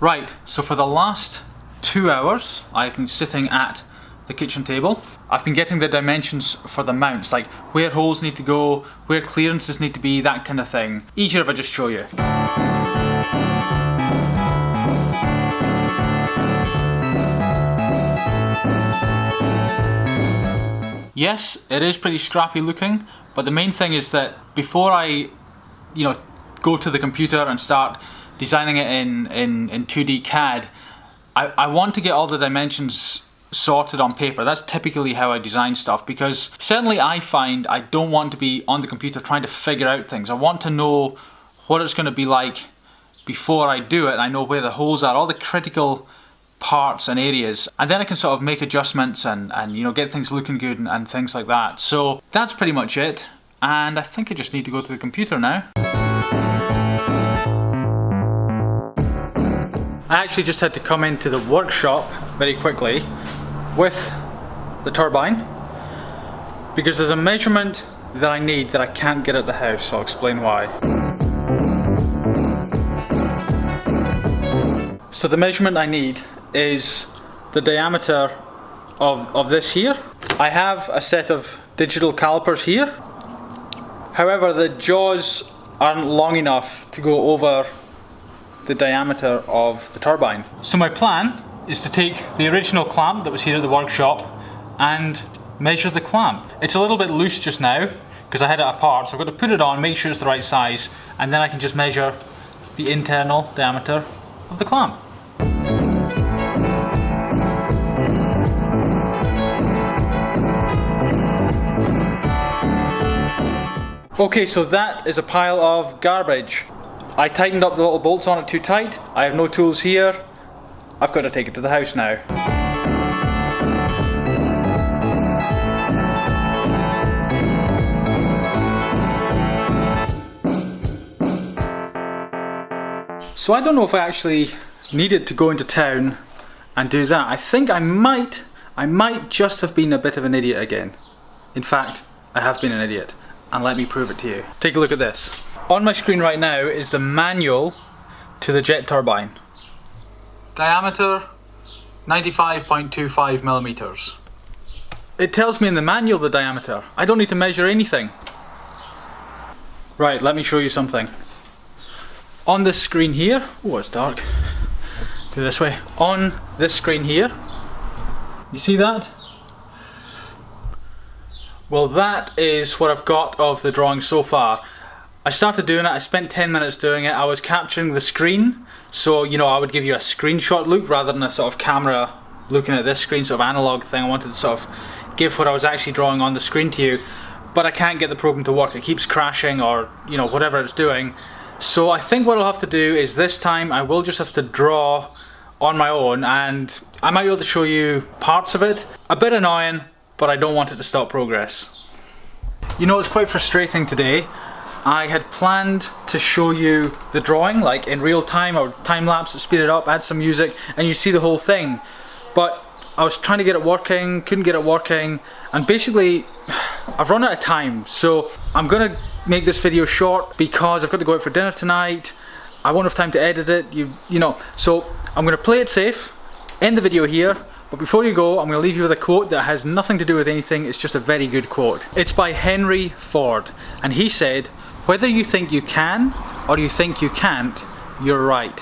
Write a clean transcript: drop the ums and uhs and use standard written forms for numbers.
Right, so for the last 2 hours I've been sitting at the kitchen table. I've been getting the dimensions for the mounts, like where holes need to go, where clearances need to be, that kind of thing. Easier if I just show you. Yes, it is pretty scrappy looking, but the main thing is that before I, go to the computer and start designing it in 2D CAD, I want to get all the dimensions sorted on paper. That's typically how I design stuff, because certainly I find I don't want to be on the computer trying to figure out things. I want to know what it's going to be like before I do it, and I know where the holes are, all the critical parts and areas, and then I can sort of make adjustments and get things looking good and things like that. So that's pretty much it, and I think I just need to go to the computer now. I actually just had to come into the workshop very quickly with the turbine because there's a measurement that I need that I can't get at the house. I'll explain why. So the measurement I need is the diameter of this here. I have a set of digital calipers here. However, the jaws aren't long enough to go over the diameter of the turbine. So my plan is to take the original clamp that was here at the workshop and measure the clamp. It's a little bit loose just now because I had it apart, so I've got to put it on, make sure it's the right size, and then I can just measure the internal diameter of the clamp. Okay, so that is a pile of garbage. I tightened up the little bolts on it too tight. I have no tools here. I've got to take it to the house now. So I don't know if I actually needed to go into town and do that. I think I might just have been a bit of an idiot again. In fact, I have been an idiot. And let me prove it to you. Take a look at this. On my screen right now is the manual to the jet turbine. Diameter 95.25 millimeters. It tells me in the manual the diameter. I don't need to measure anything. Right, let me show you something. On this screen here, oh it's dark, do it this way. On this screen here, you see that? Well, that is what I've got of the drawing so far. I started doing it, I spent 10 minutes doing it, I was capturing the screen, so I would give you a screenshot look rather than a sort of camera looking at this screen, sort of analog thing. I wanted to sort of give what I was actually drawing on the screen to you, but I can't get the program to work. It keeps crashing or whatever it's doing. So I think what I'll have to do is this time I will just have to draw on my own, and I might be able to show you parts of it. A bit annoying, but I don't want it to stop progress. It's quite frustrating today. I had planned to show you the drawing like in real time, or time lapse it, speed it up, add some music, and you see the whole thing. But I was trying to get it working, couldn't get it working, and basically I've run out of time. So I'm gonna make this video short because I've got to go out for dinner tonight. I won't have time to edit it, so I'm gonna play it safe, end the video here. But before you go, I'm going to leave you with a quote that has nothing to do with anything. It's just a very good quote. It's by Henry Ford, and he said, "Whether you think you can or you think you can't, you're right."